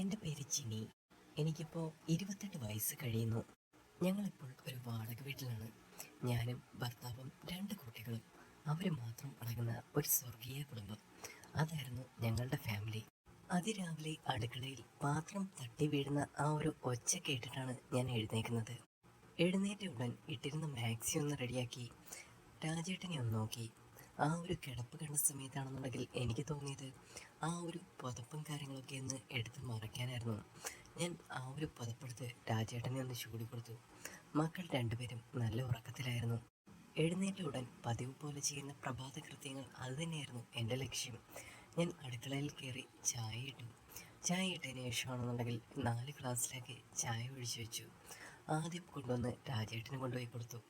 എൻ്റെ പേര് ജിനി. എനിക്കിപ്പോൾ 28 വയസ്സ് കഴിയുന്നു. ഞങ്ങളിപ്പോൾ ഒരു വാടക വീട്ടിലാണ്. ഞാനും ഭർത്താവും 2 കുട്ടികളും. അവർ മാത്രം അടങ്ങുന്ന ഒരു സ്വർഗീയ കുടുംബം. അതായിരുന്നു ഞങ്ങളുടെ ഫാമിലി. അതിരാവിലെ അടുക്കളയിൽ പാത്രം തട്ടി വീഴുന്ന ആ ഒരു ഒച്ച കേട്ടിട്ടാണ് ഞാൻ എഴുന്നേക്കുന്നത്. എഴുന്നേറ്റ ഉടൻ ഇട്ടിരുന്ന മാക്സി ഒന്ന് റെഡിയാക്കി രാജേട്ടനെ ഒന്ന് നോക്കി. ആ ഒരു കിടപ്പ് കണ്ട സമയത്താണെന്നുണ്ടെങ്കിൽ എനിക്ക് തോന്നിയത് ആ ഒരു പുതപ്പും കാര്യങ്ങളൊക്കെ ഒന്ന് എടുത്ത് മറയ്ക്കാനായിരുന്നു. ഞാൻ ആ ഒരു പുതപ്പെടുത്ത് രാജേട്ടനെ ഒന്ന് ചൂടി കൊടുത്തു. മക്കൾ രണ്ടുപേരും നല്ല ഉറക്കത്തിലായിരുന്നു. എഴുന്നേറ്റ ഉടൻ പതിവ് പോലെ ചെയ്യുന്ന പ്രഭാത കൃത്യങ്ങൾ അതുതന്നെയായിരുന്നു എൻ്റെ ലക്ഷ്യം. ഞാൻ അടുക്കളയിൽ കയറി ചായ ഇട്ടു. ചായ ഇട്ടതിന് ശേഷമാണെന്നുണ്ടെങ്കിൽ 4 ഗ്ലാസ്സിലേക്ക് ചായ ഒഴിച്ചു വെച്ചു. ആദ്യം കൊണ്ടുവന്ന് രാജേട്ടന് കൊണ്ടുപോയി കൊടുത്തു.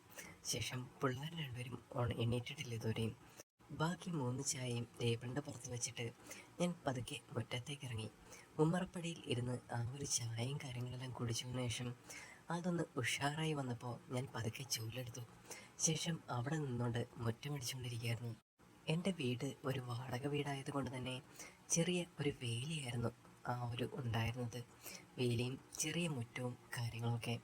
ശേഷം പിള്ളേർ രണ്ടുപേരും എണീറ്റിട്ടില്ല ഇതുവരെയും. ബാക്കി 3 ചായയും ടേബിളിൻ്റെ പുറത്ത് വെച്ചിട്ട് ഞാൻ പതുക്കെ മുറ്റത്തേക്ക് ഇറങ്ങി. ഉമ്മറപ്പടിയിൽ ഇരുന്ന് ആ ഒരു ചായയും കാര്യങ്ങളെല്ലാം കുടിച്ചതിന് ശേഷം അതൊന്ന് ഉഷാറായി വന്നപ്പോൾ ഞാൻ പതുക്കെ ചൂലെടുത്തു. ശേഷം അവിടെ നിന്നുകൊണ്ട് മുറ്റമടിച്ചുകൊണ്ടിരിക്കുകയായിരുന്നു. എൻ്റെ വീട് ഒരു വാടക വീടായതുകൊണ്ട് തന്നെ ചെറിയ ഒരു വേലിയായിരുന്നു ആ ഒരു ഉണ്ടായിരുന്നത്. വേലിയും ചെറിയ മുറ്റവും കാര്യങ്ങളൊക്കെ.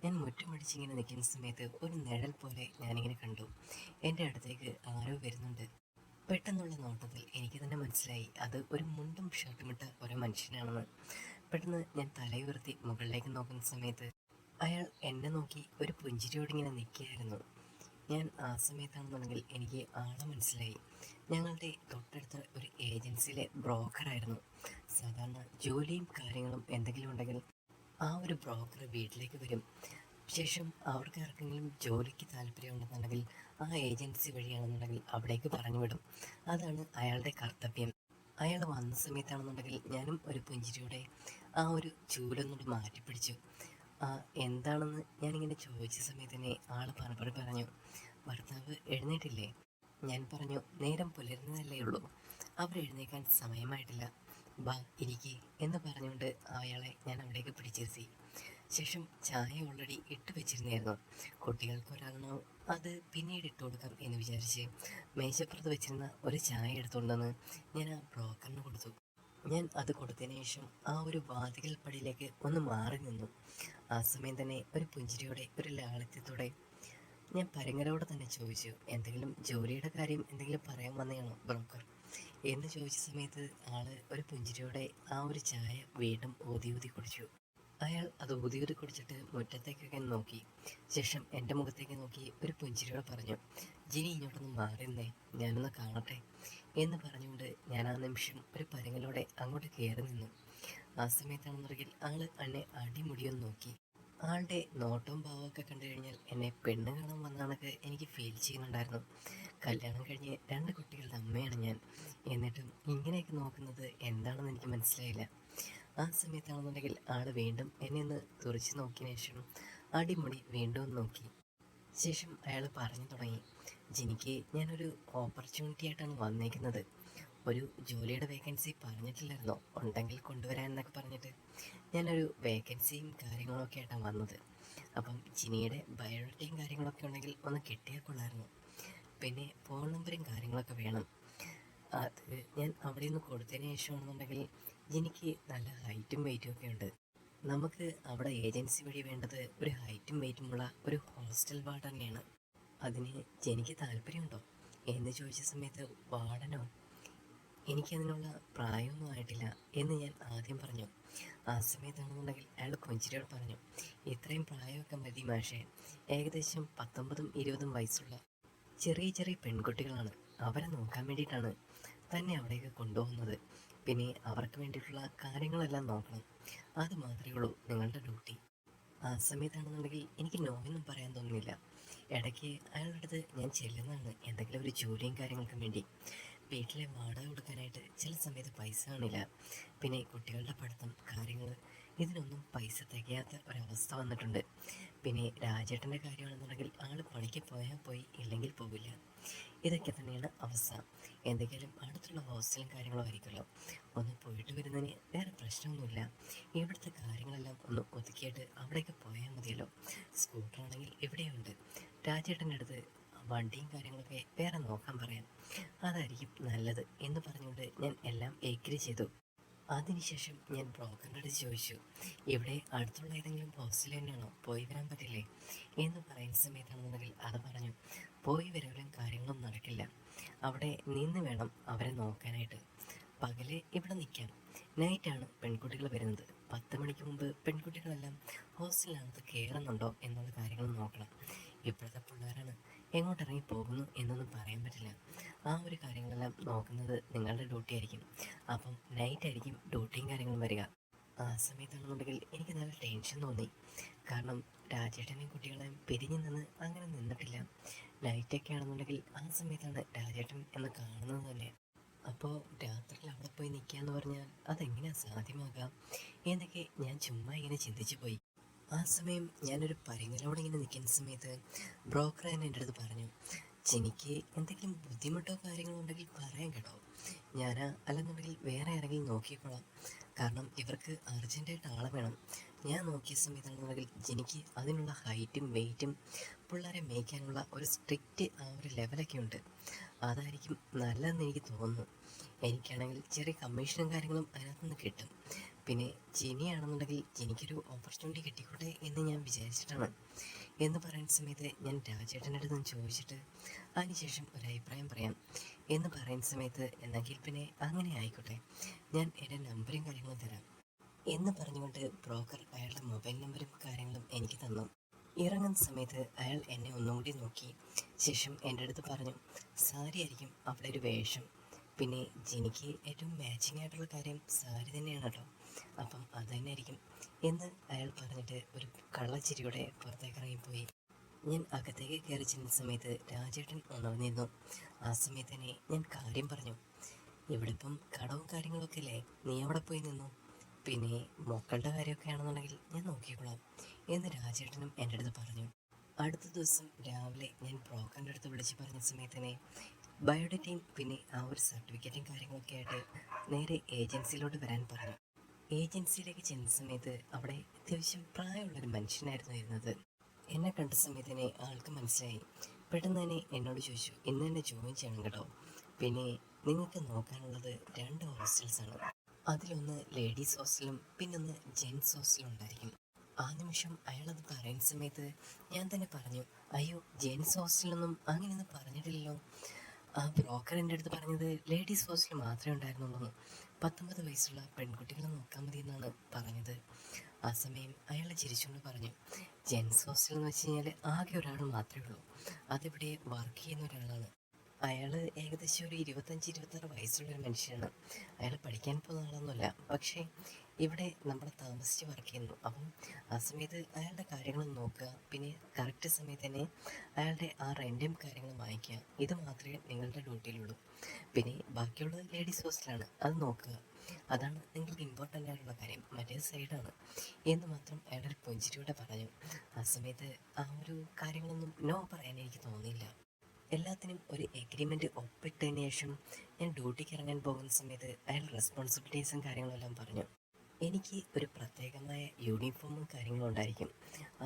ഞാൻ മുറ്റമടിച്ചിങ്ങനെ നിൽക്കുന്ന സമയത്ത് ഒരു നിഴൽ പോലെ ഞാനിങ്ങനെ കണ്ടു. എൻ്റെ അടുത്തേക്ക് ആരോ വരുന്നുണ്ട്. പെട്ടെന്നുള്ള നോട്ടത്തിൽ എനിക്ക് തന്നെ മനസ്സിലായി അത് ഒരു മുണ്ടും ഷർട്ടും ഇട്ട ഒരു മനുഷ്യനാണെന്ന്. പെട്ടെന്ന് ഞാൻ തലയുയർത്തി മുകളിലേക്ക് നോക്കുന്ന സമയത്ത് അയാൾ എന്നെ നോക്കി ഒരു പുഞ്ചിരിയോടിങ്ങനെ നിൽക്കുകയായിരുന്നു. ഞാൻ ആ സമയത്താണെന്നുണ്ടെങ്കിൽ എനിക്ക് ആളെ മനസ്സിലായി. ഞങ്ങളുടെ തൊട്ടടുത്ത ഒരു ഏജൻസിയിലെ ബ്രോക്കറായിരുന്നു. സാധാരണ ജോലിയും കാര്യങ്ങളും എന്തെങ്കിലും ഉണ്ടെങ്കിൽ ആ ഒരു ബ്രോക്കർ വീട്ടിലേക്ക് വരും. ശേഷം അവർക്ക് ആർക്കെങ്കിലും ജോലിക്ക് താല്പര്യമുണ്ടെന്നുണ്ടെങ്കിൽ ആ ഏജൻസി വഴിയാണെന്നുണ്ടെങ്കിൽ അവിടേക്ക് പറഞ്ഞു വിടും. അതാണ് അയാളുടെ കർത്തവ്യം. അയാൾ വന്ന സമയത്താണെന്നുണ്ടെങ്കിൽ ഞാനും ഒരു പുഞ്ചിരിയോടെ ആ ഒരു ചൂലൊന്നുകൂടി മാറ്റിപ്പിടിച്ചു. എന്താണെന്ന് ഞാനിങ്ങനെ ചോദിച്ച സമയത്ത് തന്നെ ആൾ പറഞ്ഞു, ഭർത്താവ് എഴുന്നേറ്റില്ലേ? ഞാൻ പറഞ്ഞു, നേരം പുലരുന്നതല്ലേ ഉള്ളൂ, അവരെഴുന്നേക്കാൻ സമയമായിട്ടില്ല, ബാ ഇരിക്കേ എന്ന് പറഞ്ഞുകൊണ്ട് അയാളെ ഞാൻ അവിടേക്ക് പിടിച്ചിരുത്തി. ശേഷം ചായ ഓൾറെഡി ഇട്ട് വെച്ചിരുന്നായിരുന്നു. കുട്ടികൾക്ക് ഒരെണ്ണം അത് പിന്നീട് ഇട്ട് കൊടുക്കാം എന്ന് വിചാരിച്ച് മേശപ്പുറത്ത് വെച്ചിരുന്ന ഒരു ചായ എടുത്തുകൊണ്ടെന്ന് ഞാൻ ആ ബ്രോക്കറിന് കൊടുത്തു. ഞാൻ അത് കൊടുത്തതിന് ശേഷം ആ ഒരു വാതികൽ പടിയിലേക്ക് ഒന്ന് മാറി നിന്നു. ആ സമയം തന്നെ ഒരു പുഞ്ചിരിയോടെ ഒരു ലാളിത്യത്തോടെ ഞാൻ പരങ്ങലോടെ തന്നെ ചോദിച്ചു, എന്തെങ്കിലും ജോലിയുടെ കാര്യം എന്തെങ്കിലും പറയാൻ വന്നതാണോ ബ്രോക്കർ എന്ന് ചോദിച്ച സമയത്ത് ആള് ഒരു പുഞ്ചിരിയോടെ ആ ഒരു ചായ വീണ്ടും ഊതി കുടിച്ചു. അയാൾ അത് ഊതി കുടിച്ചിട്ട് മുറ്റത്തേക്കൊക്കെ നോക്കി. ശേഷം എൻ്റെ മുഖത്തേക്ക് നോക്കി ഒരു പുഞ്ചിരിയോടെ പറഞ്ഞു, ജിനി ഇങ്ങോട്ടൊന്ന് മാറിന്നേ, ഞാനൊന്ന് കാണട്ടെ എന്ന് പറഞ്ഞുകൊണ്ട് ഞാൻ ആ നിമിഷം ഒരു പരങ്ങലോടെ അങ്ങോട്ട് കയറി നിന്നു. ആ സമയത്താണെന്നുണ്ടെങ്കിൽ ആള് എന്നെ അടിമുടിയൊന്ന് നോക്കി. ആളുടെ നോട്ടവും ഭാവമൊക്കെ കണ്ടു കഴിഞ്ഞാൽ എന്നെ പെണ്ണ് കാണാൻ വന്നാണൊക്കെ എനിക്ക് ഫീൽ ചെയ്യുന്നുണ്ടായിരുന്നു. കല്യാണം കഴിഞ്ഞ് 2 കുട്ടികളുടെ അമ്മയാണ് ഞാൻ. എന്നിട്ടും ഇങ്ങനെയൊക്കെ നോക്കുന്നത് എന്താണെന്ന് എനിക്ക് മനസ്സിലായില്ല. ആ സമയത്താണെന്നുണ്ടെങ്കിൽ ആൾ വീണ്ടും എന്നെ ഒന്ന് തുറച്ച് നോക്കിയതിന് ശേഷം അടിമുടി വീണ്ടും നോക്കി. ശേഷം അയാൾ പറഞ്ഞു തുടങ്ങി, ജിനിക്ക് ഞാനൊരു ഓപ്പർച്യൂണിറ്റി ആയിട്ടാണ് വന്നേക്കുന്നത്. ഒരു ജോലിയുടെ വേക്കൻസി പറഞ്ഞിട്ടില്ലായിരുന്നോ, ഉണ്ടെങ്കിൽ കൊണ്ടുവരാൻ എന്നൊക്കെ പറഞ്ഞിട്ട് ഞാനൊരു വേക്കൻസിയും കാര്യങ്ങളൊക്കെ ആയിട്ടാണ് വന്നത്. അപ്പം ജിനിയുടെ ബയോഡേറ്റയും കാര്യങ്ങളൊക്കെ ഉണ്ടെങ്കിൽ ഒന്ന് കിട്ടിയാൽ കൊള്ളായിരുന്നു. പിന്നെ ഫോൺ നമ്പറും കാര്യങ്ങളൊക്കെ വേണം. അത് ഞാൻ അവിടെ നിന്ന് കൊടുത്തതിന് ശേഷമാണെന്നുണ്ടെങ്കിൽ ജിനിക്ക് നല്ല ഹൈറ്റും വെയിറ്റും ഒക്കെ ഉണ്ട്. നമുക്ക് അവിടെ ഏജൻസി വഴി വേണ്ടത് ഒരു ഹൈറ്റും വെയിറ്റുമുള്ള ഒരു ഹോസ്റ്റൽ വാർഡനെയാണ്. അതിന് ജനിക്ക് താല്പര്യമുണ്ടോ എന്ന് ചോദിച്ച സമയത്ത് വാർഡനോ, എനിക്കതിനുള്ള പ്രായമൊന്നും ആയിട്ടില്ല എന്ന് ഞാൻ ആദ്യം പറഞ്ഞു. ആ സമയത്താണെന്നുണ്ടെങ്കിൽ അയാൾ പുഞ്ചിരിയോട് പറഞ്ഞു, ഇത്രയും പ്രായമൊക്കെ മതി മാഷേ, ഏകദേശം 19ഉം 20ഉം വയസ്സുള്ള ചെറിയ പെൺകുട്ടികളാണ്, അവരെ നോക്കാൻ വേണ്ടിയിട്ടാണ് തന്നെ അവിടേക്ക് കൊണ്ടുപോകുന്നത്. പിന്നെ അവർക്ക് വേണ്ടിയിട്ടുള്ള കാര്യങ്ങളെല്ലാം നോക്കണം, അത് മാത്രമേ ഉള്ളൂ നിങ്ങളുടെ ഡ്യൂട്ടി. ആ സമയത്താണെന്നുണ്ടെങ്കിൽ എനിക്ക് നോ എന്നും പറയാൻ തോന്നുന്നില്ല. ഇടയ്ക്ക് അയാളുടെ അടുത്ത് ഞാൻ ചെല്ലുന്നതാണ് എന്തെങ്കിലും ഒരു ജോലിയും കാര്യങ്ങൾക്കും വേണ്ടി. വീട്ടിലെ വാടക കൊടുക്കാനായിട്ട് ചില സമയത്ത് പൈസ കാണില്ല. പിന്നെ കുട്ടികളുടെ പഠിത്തം കാര്യങ്ങൾ, ഇതിനൊന്നും പൈസ തികയാത്ത ഒരവസ്ഥ വന്നിട്ടുണ്ട്. പിന്നെ രാജേട്ടൻ്റെ കാര്യമാണെന്നുണ്ടെങ്കിൽ ആൾ പണിക്ക് പോയാൽ പോയി, ഇല്ലെങ്കിൽ പോവില്ല. ഇതൊക്കെ തന്നെയാണ് അവസ്ഥ. എന്തെങ്കിലും അടുത്തുള്ള ഹോസ്റ്റലും കാര്യങ്ങളും ആയിരിക്കുമല്ലോ, ഒന്ന് പോയിട്ട് വരുന്നതിന് വേറെ പ്രശ്നമൊന്നുമില്ല. ഇവിടുത്തെ കാര്യങ്ങളെല്ലാം ഒന്ന് ഒതുക്കിയിട്ട് അവിടേക്ക് പോയാൽ മതിയല്ലോ. സ്കൂട്ടറാണെങ്കിൽ ഇവിടെയുണ്ട്. രാജേട്ടൻ്റെ അടുത്ത് വണ്ടിയും കാര്യങ്ങളൊക്കെ വേറെ നോക്കാൻ പറയാം, അതായിരിക്കും നല്ലത് എന്ന് പറഞ്ഞുകൊണ്ട് ഞാൻ എല്ലാം ഏഗ്രി ചെയ്തു. അതിനുശേഷം ഞാൻ ബ്രോക്കറിൻ്റെ അടുത്ത് ചോദിച്ചു, ഇവിടെ അടുത്തുള്ള ഏതെങ്കിലും ഹോസ്റ്റൽ തന്നെയാണോ, പോയി വരാൻ പറ്റില്ലേ എന്ന് പറയുന്ന സമയത്താണെന്നുണ്ടെങ്കിൽ അത് പറഞ്ഞു, പോയി വരവലും കാര്യങ്ങളൊന്നും നടക്കില്ല, അവിടെ നിന്ന് വേണം അവരെ നോക്കാനായിട്ട്. പകല് ഇവിടെ നിൽക്കാം, നൈറ്റാണ് പെൺകുട്ടികൾ വരുന്നത്. 10 മണിക്ക് മുമ്പ് പെൺകുട്ടികളെല്ലാം ഹോസ്റ്റലിനകത്ത് കയറുന്നുണ്ടോ എന്നുള്ള കാര്യങ്ങൾ നോക്കണം. ഇപ്പോഴത്തെ പിള്ളേരാണ്, എങ്ങോട്ട് ഇറങ്ങി പോകുന്നു എന്നൊന്നും പറയാൻ പറ്റില്ല. ആ ഒരു കാര്യങ്ങളെല്ലാം നോക്കുന്നത് നിങ്ങളുടെ ഡ്യൂട്ടി ആയിരിക്കും. അപ്പം നൈറ്റായിരിക്കും ഡ്യൂട്ടിയും കാര്യങ്ങളും വരിക. ആ സമയത്താണെന്നുണ്ടെങ്കിൽ എനിക്ക് നല്ല ടെൻഷൻ തോന്നി. കാരണം രാജേട്ടനെയും കുട്ടികളെയും പിരിഞ്ഞു നിന്ന് അങ്ങനെ നിന്നിട്ടില്ല. നൈറ്റൊക്കെ ആണെന്നുണ്ടെങ്കിൽ ആ സമയത്താണ് രാജേട്ടൻ എന്ന് കാണുന്നത് തന്നെ. അപ്പോൾ രാത്രിയിൽ അവിടെ പോയി നിൽക്കുക എന്ന് പറഞ്ഞാൽ അതെങ്ങനെയാണ് സാധ്യമാകാം എന്നൊക്കെ ഞാൻ ചുമ്മാ ഇങ്ങനെ ചിന്തിച്ചു പോയി. ആ സമയം ഞാനൊരു പരിങ്ങലോടെ ഇങ്ങനെ നിൽക്കുന്ന സമയത്ത് ബ്രോക്കർ തന്നെ എൻ്റെ അടുത്ത് പറഞ്ഞു, എനിക്ക് എന്തെങ്കിലും ബുദ്ധിമുട്ടോ കാര്യങ്ങളോ ഉണ്ടെങ്കിൽ പറയാൻ കേട്ടോ, ഞാൻ അല്ലെന്നുണ്ടെങ്കിൽ വേറെ ആരെങ്കിലും നോക്കിക്കോളാം. കാരണം ഇവർക്ക് അർജൻറ്റായിട്ട് ആളെ വേണം. ഞാൻ നോക്കിയ സമയത്താണെന്നുണ്ടെങ്കിൽ എനിക്ക് അതിനുള്ള ഹൈറ്റും വെയ്റ്റും പിള്ളേരെ മേയ്ക്കാനുള്ള ഒരു സ്ട്രിക്റ്റ് ആ ഒരു ലെവലൊക്കെ ഉണ്ട്. അതായിരിക്കും നല്ലതെന്ന് എനിക്ക് തോന്നുന്നു. എനിക്കാണെങ്കിൽ ചെറിയ കമ്മീഷനും കാര്യങ്ങളും അതിനകത്ത് നിന്ന് കിട്ടും. പിന്നെ ജിനിയാണെന്നുണ്ടെങ്കിൽ എനിക്കൊരു ഓപ്പർച്യൂണിറ്റി കിട്ടിക്കോട്ടെ എന്ന് ഞാൻ വിചാരിച്ചിട്ടാണ് എന്ന് പറയുന്ന സമയത്ത് ഞാൻ രാജേട്ടൻ്റെ അടുത്ത് നിന്ന് ചോദിച്ചിട്ട് അതിനുശേഷം ഒരു അഭിപ്രായം പറയാം എന്ന് പറയുന്ന സമയത്ത്, എന്നെങ്കിൽ പിന്നെ അങ്ങനെ ആയിക്കോട്ടെ, ഞാൻ എൻ്റെ നമ്പറും കാര്യങ്ങളും തരാം എന്ന് പറഞ്ഞുകൊണ്ട് ബ്രോക്കർ അയാളുടെ മൊബൈൽ നമ്പറും കാര്യങ്ങളും എനിക്ക് തന്നു. ഇറങ്ങുന്ന സമയത്ത് അയാൾ എന്നെ ഒന്നും കൂടി നോക്കി ശേഷം എൻ്റെ അടുത്ത് പറഞ്ഞു, സാരി ആയിരിക്കും അവിടെ ഒരു വേഷം, പിന്നെ ജിനിക്ക് ഏറ്റവും മാച്ചിങ് ആയിട്ടുള്ള കാര്യം സാരി തന്നെയാണ് കേട്ടോ, അപ്പം അത് തന്നെ ആയിരിക്കും എന്ന് അയാൾ പറഞ്ഞിട്ട് ഒരു കള്ളച്ചിരിയോടെ പുറത്തേക്ക് ഇറങ്ങിപ്പോയി. ഞാൻ അകത്തേക്ക് കയറി ചെന്ന സമയത്ത് രാജേട്ടൻ ഉണർന്നിരുന്നു. ആ സമയത്ത് തന്നെ ഞാൻ കാര്യം പറഞ്ഞു, ഇവിടെ ഇപ്പം കടവും കാര്യങ്ങളൊക്കെ അല്ലേ, നീ അവിടെ പോയി നിന്നു, പിന്നെ മക്കളുടെ കാര്യമൊക്കെ ആണെന്നുണ്ടെങ്കിൽ ഞാൻ നോക്കിക്കോളാം എന്ന് രാജേട്ടനും എൻ്റെ അടുത്ത് പറഞ്ഞു. അടുത്ത ദിവസം രാവിലെ ഞാൻ ബ്രോക്കറിൻ്റെ അടുത്ത് വിളിച്ച് പറഞ്ഞ സമയത്ത് തന്നെ ബയോഡേറ്റയും പിന്നെ ആ ഒരു സർട്ടിഫിക്കറ്റും കാര്യങ്ങളൊക്കെ ആയിട്ട് നേരെ ഏജൻസിയിലോട്ട് വരാൻ പറഞ്ഞു. ഏജൻസിയിലേക്ക് ചെന്ന സമയത്ത് അവിടെ അത്യാവശ്യം പ്രായമുള്ളൊരു മനുഷ്യനായിരുന്നു ഇരുന്നത്. എന്നെ കണ്ട സമയത്ത് തന്നെ ആൾക്ക് മനസ്സിലായി. പെട്ടെന്ന് തന്നെ എന്നോട് ചോദിച്ചു, ഇന്ന് തന്നെ ജോയിൻ ചെയ്യണം കേട്ടോ, പിന്നെ നിങ്ങൾക്ക് നോക്കാനുള്ളത് 2 ഹോസ്റ്റൽസാണ്, അതിലൊന്ന് ലേഡീസ് ഹോസ്റ്റലും പിന്നൊന്ന് ജെൻസ് ഹോസ്റ്റലും ഉണ്ടായിരിക്കും. ആ നിമിഷം അയാളത് പറയുന്ന സമയത്ത് ഞാൻ തന്നെ പറഞ്ഞു, അയ്യോ ജെൻസ് ഹോസ്റ്റലൊന്നും അങ്ങനെയൊന്നും പറഞ്ഞിട്ടില്ലല്ലോ, ആ ബ്രോക്കർ എൻ്റെ അടുത്ത് പറഞ്ഞത് ലേഡീസ് ഹോസ്റ്റൽ മാത്രമേ ഉണ്ടായിരുന്നുള്ളൂ, 19 വയസ്സുള്ള പെൺകുട്ടികളെ നോക്കാൻ മതി എന്നാണ് പറഞ്ഞത്. ആ സമയം അയാൾ ചിരിച്ചുകൊണ്ട് പറഞ്ഞു, ജെൻസ് ഹോസ്റ്റൽ എന്ന് വെച്ച് കഴിഞ്ഞാൽ ആകെ ഒരാൾ മാത്രമേ ഉള്ളൂ, അതിവിടെ വർക്ക് ചെയ്യുന്ന ഒരാളാണ്. അയാൾ ഏകദേശം ഒരു 25-26 വയസ്സുള്ളൊരു മനുഷ്യനാണ്. അയാൾ പഠിക്കാൻ പോകുന്ന ആളൊന്നുമല്ല, പക്ഷേ ഇവിടെ നമ്മൾ താമസിച്ച് വർക്ക് ചെയ്യുന്നു. അപ്പം ആ സമയത്ത് അയാളുടെ കാര്യങ്ങൾ നോക്കുക, പിന്നെ കറക്റ്റ് സമയത്ത് തന്നെ അയാളുടെ ആ റെൻറ്റും കാര്യങ്ങളും വാങ്ങിക്കുക, ഇത് മാത്രമേ നിങ്ങളുടെ ഡ്യൂട്ടിയിലുള്ളൂ. പിന്നെ ബാക്കിയുള്ളത് ലേഡീസ് ഹോസ്റ്റലാണ്, അത് നോക്കുക, അതാണ് നിങ്ങൾക്ക് ഇമ്പോർട്ടൻ്റ് ആയിട്ടുള്ള കാര്യം, മറ്റേ സൈഡാണ് എന്ന് മാത്രം അയാളൊരു പുഞ്ചിരിയോടെ പറഞ്ഞു. ആ സമയത്ത് ആ ഒരു കാര്യങ്ങളൊന്നും നോ പറയാൻ എനിക്ക് തോന്നിയില്ല. എല്ലാത്തിനും ഒരു എഗ്രിമെൻ്റ് ഒപ്പിട്ടതിന് ശേഷം ഞാൻ ഡ്യൂട്ടിക്ക് ഇറങ്ങാൻ പോകുന്ന സമയത്ത് അയാൾ റെസ്പോൺസിബിലിറ്റീസും കാര്യങ്ങളെല്ലാം പറഞ്ഞു. എനിക്ക് ഒരു പ്രത്യേകമായ യൂണിഫോമും കാര്യങ്ങളും ഉണ്ടായിരിക്കും,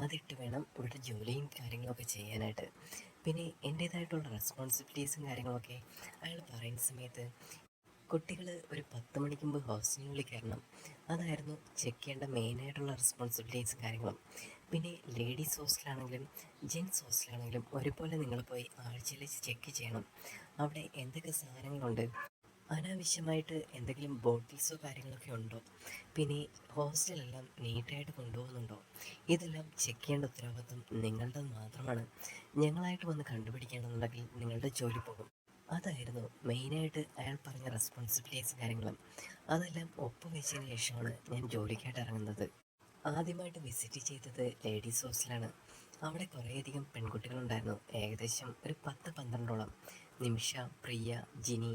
അതിട്ട് വേണം ഇവിടെ ജോലിയും കാര്യങ്ങളൊക്കെ ചെയ്യാനായിട്ട്. പിന്നെ എൻ്റേതായിട്ടുള്ള റെസ്പോൺസിബിലിറ്റീസും കാര്യങ്ങളൊക്കെ അയാൾ പറയുന്ന സമയത്ത്, കുട്ടികൾ ഒരു 10 മണിക്ക് മുമ്പ് ഹോസ്റ്റലിനുള്ളിൽ കയറണം, അതായിരുന്നു ചെക്ക് ചെയ്യേണ്ട മെയിനായിട്ടുള്ള റെസ്പോൺസിബിലിറ്റീസും കാര്യങ്ങളും. പിന്നെ ലേഡീസ് ഹോസ്റ്റലാണെങ്കിലും ജെൻസ് ഹോസ്റ്റലാണെങ്കിലും ഒരുപോലെ നിങ്ങൾ പോയി ആഴ്ചയിൽ ചെക്ക് ചെയ്യണം, അവിടെ എന്തൊക്കെ സാധനങ്ങളുണ്ട്, അനാവശ്യമായിട്ട് എന്തെങ്കിലും ബോട്ടിൽസോ കാര്യങ്ങളൊക്കെ ഉണ്ടോ, പിന്നെ ഹോസ്റ്റലെല്ലാം നീറ്റായിട്ട് കൊണ്ടുപോകുന്നുണ്ടോ, ഇതെല്ലാം ചെക്ക് ചെയ്യേണ്ട ഉത്തരവാദിത്വം നിങ്ങളുടെ മാത്രമാണ്. ഞങ്ങളായിട്ട് വന്ന് കണ്ടുപിടിക്കുകയാണെന്നുണ്ടെങ്കിൽ നിങ്ങളുടെ ജോലി പോകും. അതായിരുന്നു മെയിനായിട്ട് അയാൾ പറഞ്ഞ റെസ്പോൺസിബിലിറ്റീസ് കാര്യങ്ങളും. അതെല്ലാം ഒപ്പുവെച്ചതിന് ശേഷമാണ് ഞാൻ ജോലിക്കായിട്ട് ഇറങ്ങുന്നത്. ആദ്യമായിട്ട് വിസിറ്റ് ചെയ്തത് ലേഡീസ് ഹോസ്റ്റലാണ്. അവിടെ കുറേയധികം പെൺകുട്ടികളുണ്ടായിരുന്നു, ഏകദേശം ഒരു 10-12ഓളം. നിമിഷ, പ്രിയ, ജിനി,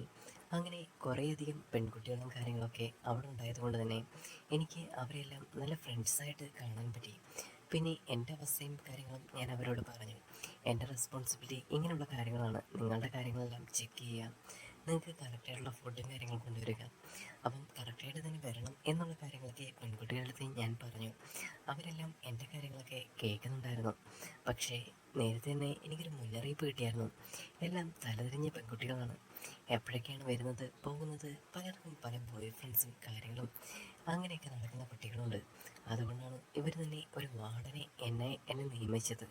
അങ്ങനെ കുറേയധികം പെൺകുട്ടികളും കാര്യങ്ങളൊക്കെ അവിടെ ഉണ്ടായതുകൊണ്ട് തന്നെ എനിക്ക് അവരെല്ലാം നല്ല ഫ്രണ്ട്സായിട്ട് കാണാൻ പറ്റി. പിന്നെ എൻ്റെ അവസ്ഥയും കാര്യങ്ങളും ഞാൻ അവരോട് പറഞ്ഞു, എൻ്റെ റെസ്പോൺസിബിലിറ്റി ഇങ്ങനെയുള്ള കാര്യങ്ങളാണ്, നിങ്ങളുടെ കാര്യങ്ങളെല്ലാം ചെക്ക് ചെയ്യുക, നിങ്ങൾക്ക് കറക്റ്റായിട്ടുള്ള ഫുഡും കാര്യങ്ങളും കൊണ്ടുവരിക, അപ്പം കറക്റ്റായിട്ട് തന്നെ വരണം എന്നുള്ള കാര്യങ്ങളൊക്കെ പെൺകുട്ടികളുടെ അടുത്ത് ഞാൻ പറഞ്ഞു. അവരെല്ലാം എൻ്റെ കാര്യങ്ങളൊക്കെ കേൾക്കുന്നുണ്ടായിരുന്നു. പക്ഷേ പക്ഷേ നേരത്തെ തന്നെ എനിക്കൊരു മുന്നറിയിപ്പ് കിട്ടിയായിരുന്നു. എല്ലാം തലതിരിഞ്ഞ പെൺകുട്ടികളാണ്. എപ്പോഴൊക്കെയാണ് വരുന്നത് പോകുന്നത്, പലർക്കും പല ബോയ് ഫ്രണ്ട്സും കാര്യങ്ങളും അങ്ങനെയൊക്കെ നടക്കുന്ന കുട്ടികളുണ്ട്. അതുകൊണ്ടാണ് ഇവർ തന്നെ ഒരു വാർഡനെ എന്നെ നിയമിച്ചത്.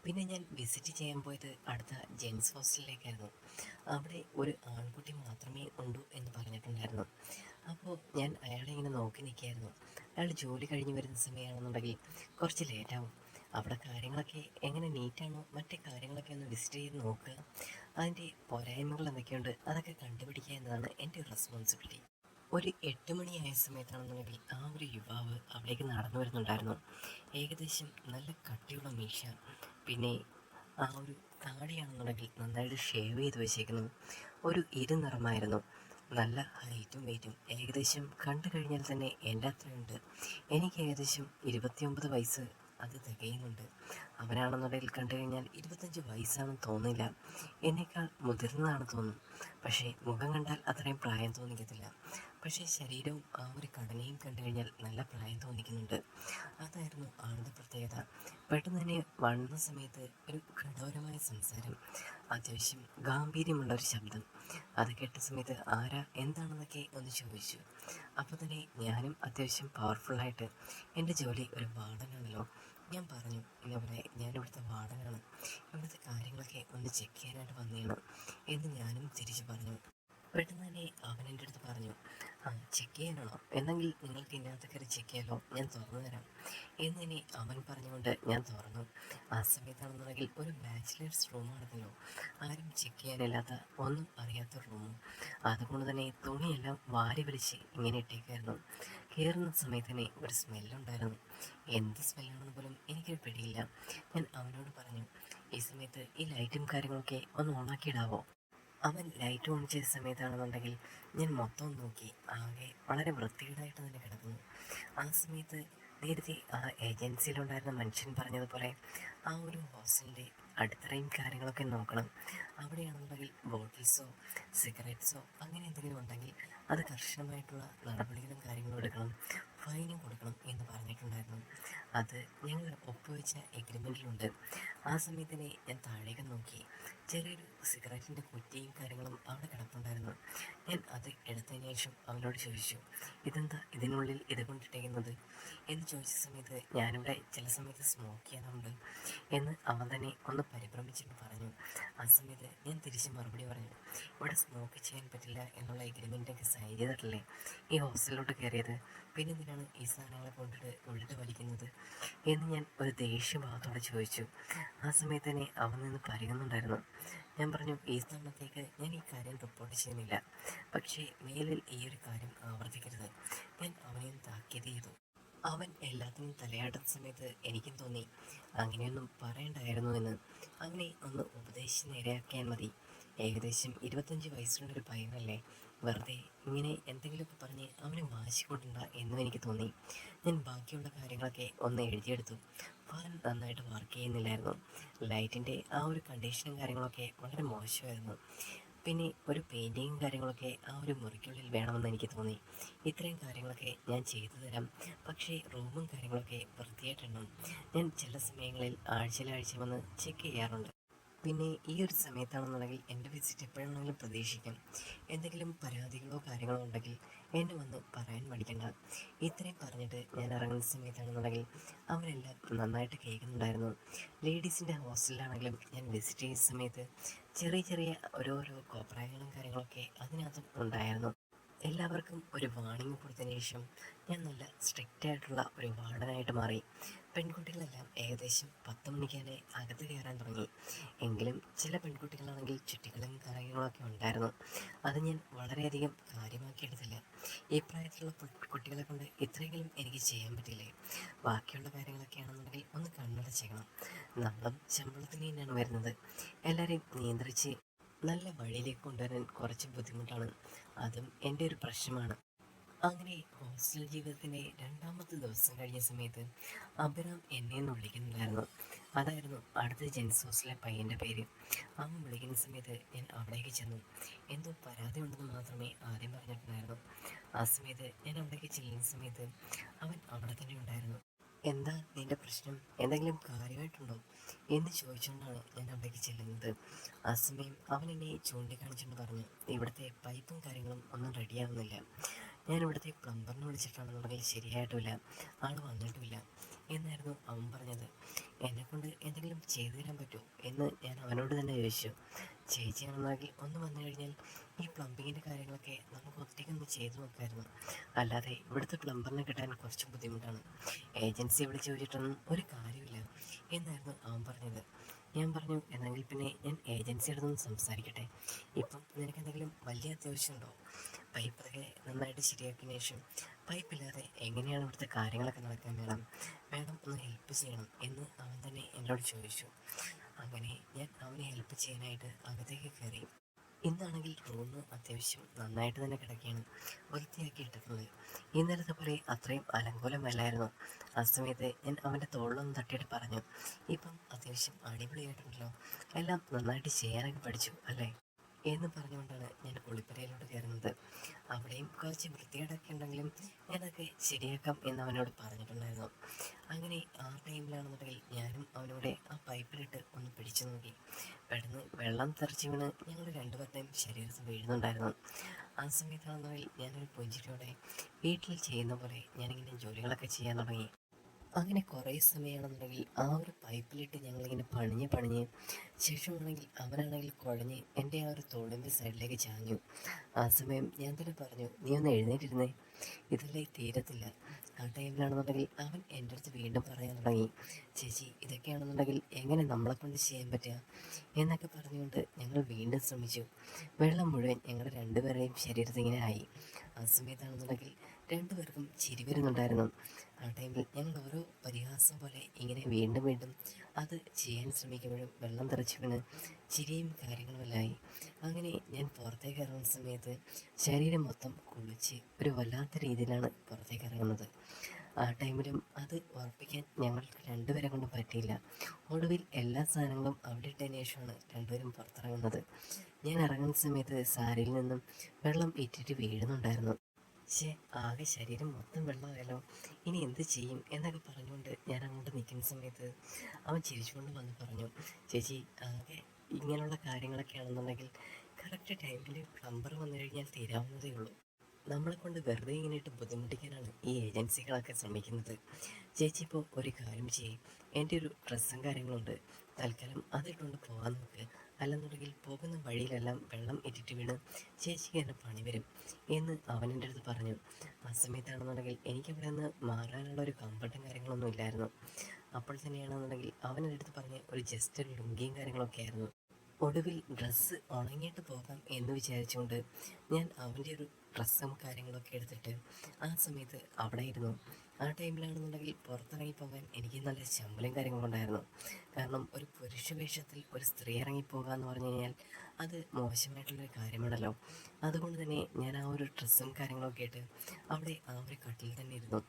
പിന്നെ ഞാൻ വിസിറ്റ് ചെയ്യാൻ പോയത് അടുത്ത ജെൻസ് ഹോസ്റ്റലിലേക്കായിരുന്നു. അവിടെ ഒരു ആൺകുട്ടി മാത്രമേ ഉള്ളൂ എന്ന് പറഞ്ഞിട്ടുണ്ടായിരുന്നു. അപ്പോൾ ഞാൻ അയാളെ ഇങ്ങനെ നോക്കി നിൽക്കുകയായിരുന്നു. അയാൾ ജോലി കഴിഞ്ഞ് വരുന്ന സമയമാണെന്നുണ്ടെങ്കിൽ കുറച്ച് ലേറ്റാവും. അവിടെ കാര്യങ്ങളൊക്കെ എങ്ങനെ നീറ്റാണോ മറ്റേ കാര്യങ്ങളൊക്കെ ഒന്ന് വിസിറ്റ് ചെയ്ത് നോക്കുക, അതിൻ്റെ പോരായ്മകൾ എന്തൊക്കെയുണ്ട് അതൊക്കെ കണ്ടുപിടിക്കുക എന്നതാണ് എൻ്റെ ഒരു റെസ്പോൺസിബിലിറ്റി. ഒരു 8 മണിയായ സമയത്താണെന്നുണ്ടെങ്കിൽ ആ ഒരു യുവാവ് അവിടേക്ക് നടന്നു വരുന്നുണ്ടായിരുന്നു. ഏകദേശം നല്ല കട്ടിയുള്ള മീശ, പിന്നെ ആ ഒരു താടിയാണെന്നുണ്ടെങ്കിൽ നന്നായിട്ട് ഷേവ് ചെയ്ത് വെച്ചേക്കുന്നു. ഒരു ഇരുനിറമായിരുന്നു. നല്ല ഹൈറ്റും വെയിറ്റും ഏകദേശം കണ്ടു കഴിഞ്ഞാൽ തന്നെ എൻ്റെ അത്രയുണ്ട്. എനിക്ക് ഏകദേശം 29 വയസ്സ് അത് തികയുന്നുണ്ട്. അവനാണെന്നുണ്ടെങ്കിൽ കണ്ടു കഴിഞ്ഞാൽ 25 വയസ്സാണെന്ന് തോന്നില്ല, എന്നേക്കാൾ മുതിർന്നതാണ് തോന്നും. പക്ഷേ മുഖം കണ്ടാൽ അത്രയും പ്രായം തോന്നിക്കത്തില്ല. പക്ഷേ ശരീരവും ആ ഒരു ഘടനയും കണ്ടു കഴിഞ്ഞാൽ നല്ല പ്രായം തോന്നിക്കുന്നുണ്ട്. അതായിരുന്നു ആളുടെ പ്രത്യേകത. പെട്ടെന്ന് തന്നെ വന്ന സമയത്ത് ഒരു കഠോരമായ സംസാരം, അത്യാവശ്യം ഗാംഭീര്യമുള്ള ഒരു ശബ്ദം. അത് കേട്ട സമയത്ത് ആരാ എന്താണെന്നൊക്കെ ഒന്ന് ചോദിച്ചു. അപ്പോൾ തന്നെ ഞാനും അത്യാവശ്യം പവർഫുള്ളായിട്ട്, എൻ്റെ ജോലി ഒരു വാർഡനാണല്ലോ, ഞാൻ പറഞ്ഞു ഇതേപോലെ ഞാനിവിടുത്തെ വാർഡനാണ്, ഇവിടുത്തെ കാര്യങ്ങളൊക്കെ ഒന്ന് ചെക്ക് ചെയ്യാനായിട്ട് വന്നതാണ് എന്ന് ഞാനും തിരിച്ചു പറഞ്ഞു. പെട്ടെന്ന് തന്നെ അവൻ എൻ്റെ അടുത്ത് പറഞ്ഞു, ആ ചെക്ക് ചെയ്യാനാണോ, എന്നെങ്കിൽ നിങ്ങൾക്ക് ഇതിനകത്ത് കയറി ചെക്ക് ചെയ്യാലോ, ഞാൻ തുറന്നു തരാം എന്നിനി അവൻ പറഞ്ഞുകൊണ്ട് ഞാൻ തുറന്നു. ആ സമയത്താണെന്നുണ്ടെങ്കിൽ ഒരു ബാച്ചിലേഴ്സ് റൂമാണല്ലോ, ആരും ചെക്ക് ചെയ്യാനില്ലാത്ത ഒന്നും അറിയാത്ത റൂമും. അതുകൊണ്ട് തന്നെ തുണിയെല്ലാം വാരി വലിച്ച് ഇങ്ങനെ ഇട്ടേക്കായിരുന്നു. കയറുന്ന സമയത്ത് തന്നെ ഒരു സ്മെല്ലുണ്ടായിരുന്നു. എന്ത് സ്മെല്ലാണെന്ന് പോലും എനിക്കൊരു പിടിയില്ല. ഞാൻ അവനോട് പറഞ്ഞു, ഈ സമയത്ത് ഈ ലൈറ്റും കാര്യങ്ങളൊക്കെ ഒന്ന് ഓണാക്കിയിടാവോ. അവൻ ലൈറ്റ് ഓൺ ചെയ്ത സമയത്താണെന്നുണ്ടെങ്കിൽ ഞാൻ മൊത്തം നോക്കി, ആകെ വളരെ വൃത്തികേടായിട്ട് തന്നെ കിടക്കുന്നു. ആ സമയത്ത് നേരത്തെ ആ ഏജൻസിയിലുണ്ടായിരുന്ന മനുഷ്യൻ പറഞ്ഞതുപോലെ ആ ഒരു ഹോസ്റ്റലിൻ്റെ അടിത്തറയും കാര്യങ്ങളൊക്കെ നോക്കണം. അവിടെയാണെന്നുണ്ടെങ്കിൽ ബോട്ടിൽസോ സിഗരറ്റ്സോ അങ്ങനെ എന്തെങ്കിലും ഉണ്ടെങ്കിൽ അത് കർശനമായിട്ടുള്ള നടപടികളും കാര്യങ്ങളും എടുക്കണം, ഫൈനും കൊടുക്കണം എന്ന് പറഞ്ഞിട്ടുണ്ടായിരുന്നു. അത് ഞങ്ങൾ ഒപ്പുവെച്ച എഗ്രിമെൻറ്റിലുണ്ട്. ആ സമയത്തിനെ ഞാൻ താഴേക്ക് നോക്കി, ചെറിയൊരു സിഗരറ്റിൻ്റെ കുറ്റിയും കാര്യങ്ങളും അവിടെ കിടപ്പുണ്ടായിരുന്നു. ഞാൻ അത് എടുത്തതിന് ശേഷം അവനോട് ചോദിച്ചു, ഇതെന്താ ഇതിനുള്ളിൽ ഇത് കൊണ്ടിട്ടേക്കുന്നത് എന്ന് ചോദിച്ച സമയത്ത്, ഞാനിവിടെ ചില സമയത്ത് സ്മോക്ക് ചെയ്യാറുണ്ട് എന്ന് അവൻ തന്നെ ഒന്ന് പരിഭ്രമിച്ചിട്ട് പറഞ്ഞു. ആ സമയത്ത് ഞാൻ തിരിച്ച് മറുപടി പറഞ്ഞു, ഇവിടെ സ്മോക്ക് ചെയ്യാൻ പറ്റില്ല എന്നുള്ള എഗ്രിമെൻറ്റൊക്കെ സൈൻ ചെയ്തിട്ടല്ലേ ഈ ഹോസ്റ്റലിലോട്ട് കയറിയത്, പിന്നെ എന്തിനാണ് ഈ സാധനങ്ങളെ കൊണ്ടിട്ട് ഉള്ളിട്ട് വലിക്കുന്നത് എന്ന് ഞാൻ ഒരു ദേഷ്യഭാവത്തോടെ ചോദിച്ചു. ആ സമയത്ത് തന്നെ അവൻ നിന്ന് പരുകുന്നുണ്ടായിരുന്നു. ഞാൻ പറഞ്ഞു, ഈ സ്ഥാനത്തേക്ക് ഞാൻ ഈ കാര്യം റിപ്പോർട്ട് ചെയ്യുന്നില്ല, പക്ഷേ മേലിൽ ഈ ഒരു കാര്യം ആവർത്തിക്കരുത്. ഞാൻ അവനെ താക്കീത് ചെയ്തു. അവൻ എല്ലാത്തിനും തലയാട്ടുന്ന സമയത്ത് എനിക്കും തോന്നി അങ്ങനെയൊന്നും പറയണ്ടായിരുന്നു എന്ന്. അവനെ ഒന്ന് ഉപദേശിച്ച് നേരെയാക്കിയാൽ മതി. ഏകദേശം 25 വയസ്സുള്ളൊരു പയ്യനല്ലേ, വെറുതെ ഇങ്ങനെ എന്തെങ്കിലുമൊക്കെ പറഞ്ഞ് അവന് വാശി കൂട്ടണ്ട എന്നും എനിക്ക് തോന്നി. ഞാൻ ബാക്കിയുള്ള കാര്യങ്ങളൊക്കെ ഒന്ന് എഴുതിയെടുത്തു. ഫാൻ നന്നായിട്ട് വർക്ക് ചെയ്യുന്നില്ലായിരുന്നു. ലൈറ്റിൻ്റെ ആ ഒരു കണ്ടീഷനും കാര്യങ്ങളൊക്കെ വളരെ മോശമായിരുന്നു. പിന്നെ ഒരു പെയിൻറ്റിങ്ങും കാര്യങ്ങളൊക്കെ ആ ഒരു മുറിക്കുള്ളിൽ വേണമെന്ന് എനിക്ക് തോന്നി. ഇത്രയും കാര്യങ്ങളൊക്കെ ഞാൻ ചെയ്തു തരാം, പക്ഷേ റൂമും കാര്യങ്ങളൊക്കെ വൃത്തിയായിട്ടിടണം. ഞാൻ ചില സമയങ്ങളിൽ ആഴ്ച വന്ന് ചെക്ക് ചെയ്യാറുണ്ട്. പിന്നെ ഈ ഒരു സമയത്താണെന്നുണ്ടെങ്കിൽ എൻ്റെ വിസിറ്റ് എപ്പോഴാണെങ്കിലും പ്രതീക്ഷിക്കാം. എന്തെങ്കിലും പരാതികളോ കാര്യങ്ങളോ ഉണ്ടെങ്കിൽ എന്നെ വന്ന് പറയാൻ മടിക്കണ്ട. ഇത്രയും പറഞ്ഞിട്ട് ഞാൻ ഇറങ്ങുന്ന സമയത്താണെന്നുണ്ടെങ്കിൽ അവരെല്ലാം നന്നായിട്ട് കേൾക്കുന്നുണ്ടായിരുന്നു. ലേഡീസിൻ്റെ ഹോസ്റ്റലിലാണെങ്കിലും ഞാൻ വിസിറ്റ് ചെയ്യുന്ന സമയത്ത് ചെറിയ ഓരോരോ കോപ്രായങ്ങളും കാര്യങ്ങളൊക്കെ അതിനകത്തും ഉണ്ടായിരുന്നു. എല്ലാവർക്കും ഒരു വാണിംഗ് കൊടുത്തതിന് ശേഷം ഞാൻ നല്ല സ്ട്രിക്റ്റ് ആയിട്ടുള്ള ഒരു വാർഡനായിട്ട് മാറി. പെൺകുട്ടികളെല്ലാം ഏകദേശം 10 മണിക്ക് തന്നെ അകത്ത് കയറാൻ തുടങ്ങി. എങ്കിലും ചില പെൺകുട്ടികളാണെങ്കിൽ ചുറ്റികളും കാര്യങ്ങളൊക്കെ ഉണ്ടായിരുന്നു. അത് ഞാൻ വളരെയധികം കാര്യമാക്കിയെടുത്തില്ല. ഈ പ്രായത്തിലുള്ള കുട്ടികളെ കൊണ്ട് ഇത്രയെങ്കിലും എനിക്ക് ചെയ്യാൻ പറ്റില്ലേ. ബാക്കിയുള്ള കാര്യങ്ങളൊക്കെ ആണെന്നുണ്ടെങ്കിൽ ഒന്ന് കണ്ണടച്ചേക്കണം. നമ്മളും ശമ്പളത്തിന് തന്നെയാണ് വരുന്നത്. എല്ലാവരെയും നിയന്ത്രിച്ച് നല്ല വഴിയിലേക്ക് കൊണ്ടുവരാൻ കുറച്ച് ബുദ്ധിമുട്ടാണ്. അതും എൻ്റെ ഒരു പ്രശ്നമാണ്. അങ്ങനെ ഹോസ്റ്റൽ ജീവിതത്തിൻ്റെ 2ാമത്തെ ദിവസം കഴിഞ്ഞ സമയത്ത് അഭിറാം എന്നെ ഒന്ന് വിളിക്കുന്നുണ്ടായിരുന്നു. അതായിരുന്നു അടുത്ത ജെൻസ് ഹോസ്റ്റലിലെ പയ്യൻ്റെ പേര്. അവൻ വിളിക്കുന്ന സമയത്ത് ഞാൻ അവിടേക്ക് ചെന്നു. എന്തോ പരാതി ഉണ്ടെന്ന് മാത്രമേ ആദ്യം പറഞ്ഞിട്ടുണ്ടായിരുന്നു. ആ സമയത്ത് ഞാൻ അവിടേക്ക് ചെല്ലുന്ന സമയത്ത് അവൻ അവിടെ തന്നെ ഉണ്ടായിരുന്നു. എന്താ നിന്റെ പ്രശ്നം, എന്തെങ്കിലും കാര്യമായിട്ടുണ്ടോ എന്ന് ചോദിച്ചുകൊണ്ടാണ് ഞാൻ അവിടേക്ക് ചെല്ലുന്നത്. ആ സമയം അവൻ എന്നെ ചൂണ്ടിക്കാണിച്ചുകൊണ്ട് പറഞ്ഞു, ഇവിടുത്തെ പൈപ്പും കാര്യങ്ങളും ഒന്നും റെഡിയാവുന്നില്ല. ഞാൻ ഇവിടുത്തെ പ്ലംബറിനെ വിളിച്ചിട്ടാണെന്നുണ്ടെങ്കിൽ ശരിയായിട്ടുമില്ല, ആൾ വന്നിട്ടുമില്ല എന്നായിരുന്നു അവൻ പറഞ്ഞത്. എന്നെക്കൊണ്ട് എന്തെങ്കിലും ചെയ്തു തരാൻ പറ്റുമോ എന്ന് ഞാൻ അവനോട് തന്നെ ചോദിച്ചു. ചേച്ചിയാണെന്നുണ്ടെങ്കിൽ ഒന്ന് വന്നു കഴിഞ്ഞാൽ ഈ പ്ലംബിങ്ങിൻ്റെ കാര്യങ്ങളൊക്കെ നമുക്ക് ഒറ്റയ്ക്കൊന്ന് ചെയ്തു നോക്കായിരുന്നു, അല്ലാതെ ഇവിടുത്തെ പ്ലംബറിനെ കിട്ടാൻ കുറച്ച് ബുദ്ധിമുട്ടാണ്, ഏജൻസിയെ വിളിച്ച് ചോദിച്ചിട്ടൊന്നും ഒരു കാര്യമില്ല എന്നായിരുന്നു അവൻ പറഞ്ഞത്. ഞാൻ പറഞ്ഞു, എന്നെങ്കിൽ പിന്നെ ഞാൻ ഏജൻസിയുടെ അടുത്തൊന്ന് സംസാരിക്കട്ടെ. ഇപ്പം നിനക്ക് എന്തെങ്കിലും വലിയ അത്യാവശ്യമുണ്ടോ? പൈപ്പൊക്കെ നന്നായിട്ട് ശരിയാക്കിയതിന് ശേഷം പൈപ്പില്ലാതെ എങ്ങനെയാണ് ഇവിടുത്തെ കാര്യങ്ങളൊക്കെ നടക്കാൻ മേഡം, മേഡം ഒന്ന് ഹെൽപ്പ് ചെയ്യണം എന്ന് അവൻ തന്നെ എന്നോട് ചോദിച്ചു. അങ്ങനെ ഞാൻ അവനെ ഹെൽപ്പ് ചെയ്യാനായിട്ട് അകത്തേക്ക് കയറി. ഇന്നാണെങ്കിൽ റൂം അത്യാവശ്യം നന്നായിട്ട് തന്നെ കിടക്കുകയാണ്, വൃത്തിയാക്കി ഇട്ടിട്ടുള്ളത്. ഇന്നലത്തെ പോലെ അത്രയും അലങ്കോലമല്ലായിരുന്നു. ആ സമയത്ത് ഞാൻ അവൻ്റെ തോളിലൊന്ന് തട്ടിയിട്ട് പറഞ്ഞു, ഇപ്പം അത്യാവശ്യം അടിപൊളിയായിട്ടുണ്ടല്ലോ, എല്ലാം നന്നായിട്ട് ചെയ്യാനൊക്കെ പഠിച്ചു അല്ലേ എന്ന് പറഞ്ഞുകൊണ്ടാണ് ഞാൻ കുളിപ്പരയിലോട്ട് കയറുന്നത്. അവിടെയും കുറച്ച് വൃത്തികേടൊക്കെ ഉണ്ടെങ്കിലും ഞാനതൊക്കെ ശരിയാക്കാം എന്ന് അവനോട് പറഞ്ഞിട്ടുണ്ടായിരുന്നു. അങ്ങനെ ആ ടൈമിലാണെന്നുണ്ടെങ്കിൽ ഞാനും അവനോട് ആ പൈപ്പിലിട്ട് ഒന്ന് പിടിച്ചു നോക്കി. പെട്ടെന്ന് വെള്ളം തെറിച്ച് വീണ് ഞങ്ങൾ രണ്ടുപേരുടെയും ശരീരത്തിൽ വീഴുന്നുണ്ടായിരുന്നു. ആ സമയത്താണെന്നുണ്ടെങ്കിൽ ഞാനൊരു പുഞ്ചിരിയോടെ വീട്ടിൽ ചെയ്യുന്ന പോലെ ഞാനിങ്ങനെ ജോലികളൊക്കെ ചെയ്യാൻ തുടങ്ങി. അങ്ങനെ കുറേ സമയമാണെന്നുണ്ടെങ്കിൽ ആ ഒരു പൈപ്പിലിട്ട് ഞങ്ങളിങ്ങനെ പണിഞ്ഞ് ശേഷമാണെങ്കിൽ അവനാണെങ്കിൽ കുഴഞ്ഞ് എൻ്റെ ആ ഒരു തോളിൻ്റെ സൈഡിലേക്ക് ചാഞ്ഞു. ആ സമയം ഞാൻ തന്നെ പറഞ്ഞു, നീ ഒന്ന് എഴുന്നേറ്റിരുന്നേ, ഇതല്ലേ തീരത്തില്ല. ആ ടൈമിലാണെന്നുണ്ടെങ്കിൽ അവൻ എൻ്റെ അടുത്ത് വീണ്ടും പറയാൻ തുടങ്ങി, ചേച്ചി ഇതൊക്കെയാണെന്നുണ്ടെങ്കിൽ എങ്ങനെ നമ്മളെ കൊണ്ട് ചെയ്യാൻ പറ്റുക എന്നൊക്കെ പറഞ്ഞുകൊണ്ട് ഞങ്ങൾ വീണ്ടും ശ്രമിച്ചു. വെള്ളം മുഴുവൻ ഞങ്ങളുടെ രണ്ടുപേരുടെയും ശരീരത്തിൽ ഇങ്ങനെ ആയി. ആ സമയത്താണെന്നുണ്ടെങ്കിൽ രണ്ടുപേർക്കും ചിരി വരുന്നുണ്ടായിരുന്നു. ആ ടൈമിൽ ഞങ്ങൾ ഓരോ പരിഹാസം പോലെ ഇങ്ങനെ വീണ്ടും വീണ്ടും അത് ചെയ്യാൻ ശ്രമിക്കുമ്പോഴും വെള്ളം തെറിച്ച് വീണ് ചിരിയും കാര്യങ്ങളുമെല്ലാമായി. അങ്ങനെ ഞാൻ പുറത്തേക്ക് ഇറങ്ങുന്ന സമയത്ത് ശരീരം മൊത്തം കുളിച്ച് ഒരു വല്ലാത്ത രീതിയിലാണ് പുറത്തേക്ക് ഇറങ്ങുന്നത്. ആ ടൈമിലും അത് ഉറപ്പിക്കാൻ ഞങ്ങൾക്ക് രണ്ടുപേരെ കൊണ്ട് പറ്റിയില്ല. ഒടുവിൽ എല്ലാ സാധനങ്ങളും അവിടെ ഇട്ടതിന് ശേഷമാണ് രണ്ടുപേരും പുറത്തിറങ്ങുന്നത്. ഞാൻ ഇറങ്ങുന്ന സമയത്ത് സാരിയിൽ നിന്നും വെള്ളം ഇറ്റിറ്റ് വീഴുന്നുണ്ടായിരുന്നു. പക്ഷേ ആകെ ശരീരം മൊത്തം വെള്ളമായല്ലോ, ഇനി എന്ത് ചെയ്യും എന്നൊക്കെ പറഞ്ഞുകൊണ്ട് ഞാൻ അങ്ങോട്ട് നിൽക്കുന്ന സമയത്ത് അവൻ ചിരിച്ചുകൊണ്ട് വന്ന് പറഞ്ഞു, ചേച്ചി ആകെ ഇങ്ങനെയുള്ള കാര്യങ്ങളൊക്കെ ആണെന്നുണ്ടെങ്കിൽ കറക്റ്റ് ടൈമിൽ പ്ലംബർ വന്നു കഴിഞ്ഞാൽ തീരാവുന്നതേ ഉള്ളൂ. നമ്മളെ കൊണ്ട് വെറുതെ ഇങ്ങനെ ഇട്ട് ബുദ്ധിമുട്ടിക്കാനാണ് ഈ ഏജൻസികളൊക്കെ ശ്രമിക്കുന്നത്. ചേച്ചി ഇപ്പോൾ ഒരു കാര്യം ചെയ്യും, എൻ്റെ ഒരു ഡ്രസ്സും കാര്യങ്ങളുണ്ട്, തൽക്കാലം അതിട്ടുകൊണ്ട് പോകാൻ നോക്ക്, അല്ലെന്നുണ്ടെങ്കിൽ പോകുന്ന വഴിയിലെല്ലാം വെള്ളം ഇറ്റിട്ട് വീണ് ചേച്ചിക്ക് തന്നെ പണി വരും എന്ന് അവൻ എൻ്റെ അടുത്ത് പറഞ്ഞു. ആ സമയത്താണെന്നുണ്ടെങ്കിൽ എനിക്കവിടെ നിന്ന് മാറാനുള്ള ഒരു കംഫർട്ടും കാര്യങ്ങളൊന്നും ഇല്ലായിരുന്നു. അപ്പോൾ തന്നെയാണെന്നുണ്ടെങ്കിൽ അവൻ എൻ്റെ അടുത്ത് പറഞ്ഞ് ഒരു ജസ്റ്റ് ഒരു ലുങ്കിയും കാര്യങ്ങളൊക്കെ ആയിരുന്നു. ഒടുവിൽ ഡ്രസ്സ് ഉണങ്ങിയിട്ട് പോകാം എന്ന് വിചാരിച്ചുകൊണ്ട് ഞാൻ അവൻ്റെ ഒരു ഡ്രസ്സും കാര്യങ്ങളൊക്കെ എടുത്തിട്ട് ആ സമയത്ത് അവിടെ ഇരുന്നു. ആ ടൈമിലാണെന്നുണ്ടെങ്കിൽ പുറത്തിറങ്ങി പോകാൻ എനിക്ക് നല്ല ശമ്പളം കാര്യങ്ങളും ഉണ്ടായിരുന്നു. കാരണം ഒരു പുരുഷ വേഷത്തിൽ ഒരു സ്ത്രീ ഇറങ്ങിപ്പോകുക എന്ന് പറഞ്ഞു കഴിഞ്ഞാൽ അത് മോശമായിട്ടുള്ളൊരു കാര്യമാണല്ലോ. അതുകൊണ്ട് തന്നെ ഞാൻ ആ ഒരു ഡ്രസ്സും കാര്യങ്ങളൊക്കെ ആയിട്ട് അവിടെ ആ ഒരു കട്ടിൽ തന്നെ ഇരുന്നു.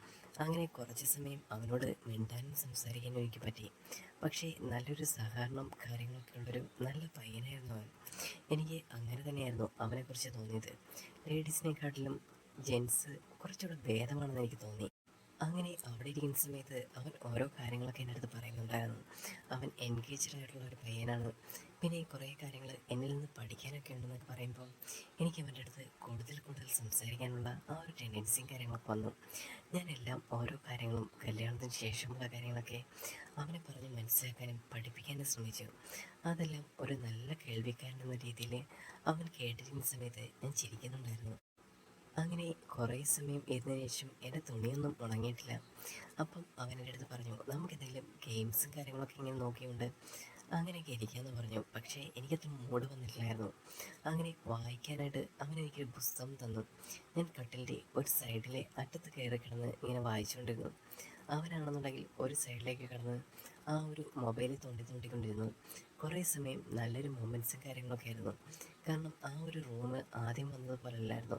അങ്ങനെ കുറച്ച് സമയം അവനോട് മിണ്ടാനും സംസാരിക്കാനും എനിക്ക് പറ്റി. പക്ഷേ നല്ലൊരു സഹകരണം കാര്യങ്ങളൊക്കെ ഉള്ളൊരു നല്ല പയ്യനായിരുന്നു അവൻ. എനിക്ക് അങ്ങനെ തന്നെയായിരുന്നു അവനെക്കുറിച്ച് തോന്നിയത്. ലേഡീസിനെക്കാട്ടിലും ജെൻസ് കുറച്ചുകൂടെ ഭേദമാണെന്ന് എനിക്ക് തോന്നി. അങ്ങനെ അവിടെ ഇരിക്കുന്ന സമയത്ത് അവൻ ഓരോ കാര്യങ്ങളൊക്കെ എൻ്റെ അടുത്ത് പറയുന്നുണ്ടായിരുന്നു. അവൻ എൻഗേജ്ഡ് ആയിട്ടുള്ള ഒരു പയ്യനാണ്, പിന്നെ കുറേ കാര്യങ്ങൾ എന്നിൽ നിന്ന് പഠിക്കാനൊക്കെ ഉണ്ടെന്നൊക്കെ പറയുമ്പോൾ എനിക്ക് അവൻ്റെ അടുത്ത് കൂടുതൽ കൂടുതൽ സംസാരിക്കാനുള്ള ആ ഒരു ടെൻഡൻസിയും കാര്യങ്ങളൊക്കെ വന്നു. ഞാനെല്ലാം ഓരോ കാര്യങ്ങളും കല്യാണത്തിന് ശേഷമുള്ള കാര്യങ്ങളൊക്കെ അവനെ പറഞ്ഞ് മനസ്സിലാക്കാനും പഠിപ്പിക്കാനും ശ്രമിച്ചു. അതെല്ലാം ഒരു നല്ല കേൾവിക്കാരൻ എന്ന രീതിയിൽ അവൻ കേട്ടിരിക്കുന്ന സമയത്ത് ഞാൻ ചിരിക്കുന്നുണ്ടായിരുന്നു. അങ്ങനെ കുറേ സമയം ഇരുന്നതിന് ശേഷം എൻ്റെ തുണിയൊന്നും ഉണങ്ങിയിട്ടില്ല. അപ്പം അവൻ എൻ്റെ അടുത്ത് പറഞ്ഞു, നമുക്കെന്തെങ്കിലും ഗെയിംസും കാര്യങ്ങളൊക്കെ ഇങ്ങനെ നോക്കിയുണ്ട് അങ്ങനെയൊക്കെ ഇരിക്കാമെന്ന് പറഞ്ഞു. പക്ഷേ എനിക്കത്ര മൂഡ് വന്നിട്ടില്ലായിരുന്നു. അങ്ങനെ വായിക്കാനായിട്ട് അവൻ എനിക്കൊരു പുസ്തകം തന്നു. ഞാൻ കട്ടിലിൻ്റെ ഒരു സൈഡിലെ അറ്റത്ത് കയറി കിടന്ന് ഇങ്ങനെ വായിച്ചുകൊണ്ടിരുന്നു. അവനാണെന്നുണ്ടെങ്കിൽ ഒരു സൈഡിലേക്ക് കിടന്ന് ആ ഒരു മൊബൈലിൽ തോണ്ടിക്കൊണ്ടിരുന്നു. കുറേ സമയം നല്ലൊരു മൊമെൻറ്റ്സും കാര്യങ്ങളൊക്കെ ആയിരുന്നു. കാരണം ആ ഒരു റൂം ആദ്യം വന്നതുപോലെ അല്ലായിരുന്നു.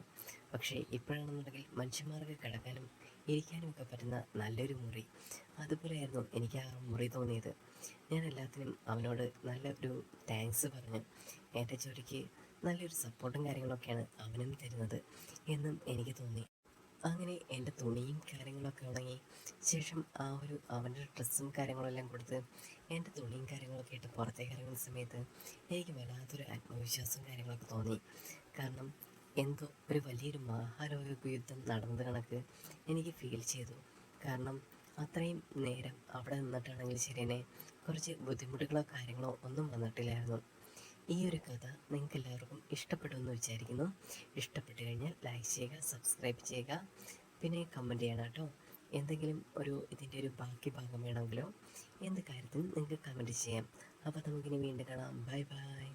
പക്ഷേ ഇപ്പോഴാണെന്നുണ്ടെങ്കിൽ മനുഷ്യന്മാർക്ക് കിടക്കാനും ഇരിക്കാനും ഒക്കെ പറ്റുന്ന നല്ലൊരു മുറി, അതുപോലെയായിരുന്നു എനിക്ക് ആ മുറി തോന്നിയത്. ഞാൻ എല്ലാത്തിനും അവനോട് നല്ലൊരു താങ്ക്സ് പറഞ്ഞു. എൻ്റെ ജോലിക്ക് നല്ലൊരു സപ്പോർട്ടും കാര്യങ്ങളൊക്കെയാണ് അവനും തരുന്നത് എന്നും എനിക്ക് തോന്നി. അങ്ങനെ എൻ്റെ തുണിയും കാര്യങ്ങളൊക്കെ ഉണങ്ങി. ശേഷം അവൻ്റെ ഡ്രസ്സും കാര്യങ്ങളെല്ലാം കൊടുത്ത് എൻ്റെ തുണിയും കാര്യങ്ങളൊക്കെ ഇട്ട് പുറത്തേക്ക് ഇറങ്ങുന്ന സമയത്ത് എനിക്ക് വല്ലാത്തൊരു ആത്മവിശ്വാസവും കാര്യങ്ങളൊക്കെ തോന്നി. കാരണം എന്തോ ഒരു വലിയൊരു മഹാലോക യുദ്ധം നടന്നത് കണക്ക് എനിക്ക് ഫീൽ ചെയ്തു. കാരണം അത്രയും നേരം അവിടെ നിന്നിട്ടാണെങ്കിൽ ശരി തന്നെ കുറച്ച് ബുദ്ധിമുട്ടുകളോ കാര്യങ്ങളോ ഒന്നും വന്നിട്ടില്ലായിരുന്നു. ഈ ഒരു കഥ നിങ്ങൾക്ക് എല്ലാവർക്കും ഇഷ്ടപ്പെടുമെന്ന് വിചാരിക്കുന്നു. ഇഷ്ടപ്പെട്ട് കഴിഞ്ഞാൽ ലൈക്ക് ചെയ്യുക, സബ്സ്ക്രൈബ് ചെയ്യുക, പിന്നെ കമൻറ്റ് ചെയ്യണം കേട്ടോ. എന്തെങ്കിലും ഇതിൻ്റെ ഒരു ബാക്കി ഭാഗം വേണമെങ്കിലോ എന്ത് കാര്യത്തിനും നിങ്ങൾക്ക് കമൻറ്റ് ചെയ്യാം. അപ്പോൾ നമുക്കിനി വീണ്ടും കാണാം. Bye bye.